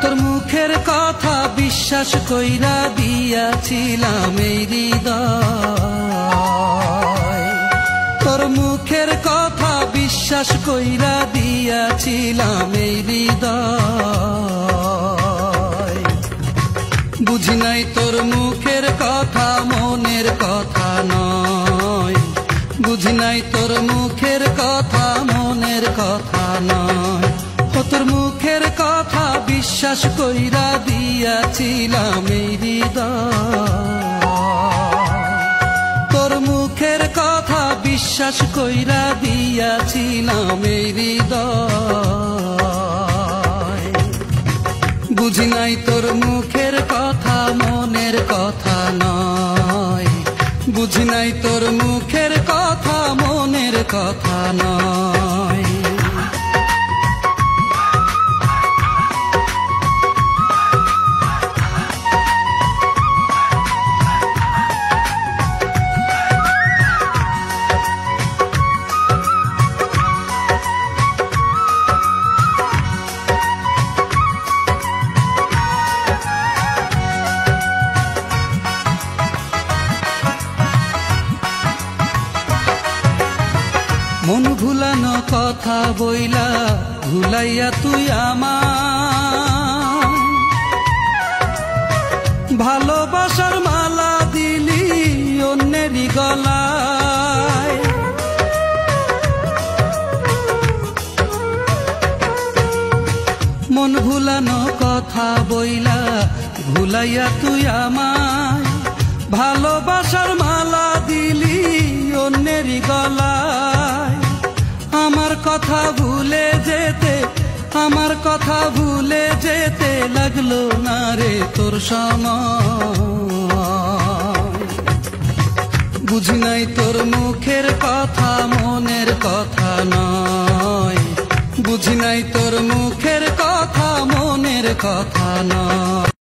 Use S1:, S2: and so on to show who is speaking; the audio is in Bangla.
S1: তোর মুখের কথা বিশ্বাস কইরা দিয়াছিলাম এই হৃদয়, তোর মুখের কথা বিশ্বাস কইরা দিয়াছিলাম এই হৃদয়। বুঝি নাই তোর মুখের কথা মনের কথা নয়, বুঝি নাই তোর মুখের কথা মনের কথা নয়। তোর মুখের কথা বিশ্বাস কইরা দিয়াছিলাম এই হৃদয়, তোর মুখের কথা বিশ্বাস কইরা দিয়াছিলাম এই হৃদয়। বুঝি নাই তোর মুখের কথা মনের কথা নয়, বুঝি নাই তোর মুখের কথা মনের কথা নয়। মন ভুলানো কথা বইলা ভুলাইয়া তুই আমার, ভালোবাসার মালা দিলি অন্যেরই গলায়। মন ভুলানো কথা বইলা ভুলাইয়া তুই আমায়, ভালোবাসার মালা দিলি অন্যেরই গলায়। আমার কথা ভুলে যেতে, আমার কথা ভুলে যেতে লাগলো না রে তোর সময়। বুঝি নাই তোর মুখের কথা মনের কথা নয়, বুঝি নাই তোর মুখের কথা মনের কথা নয়।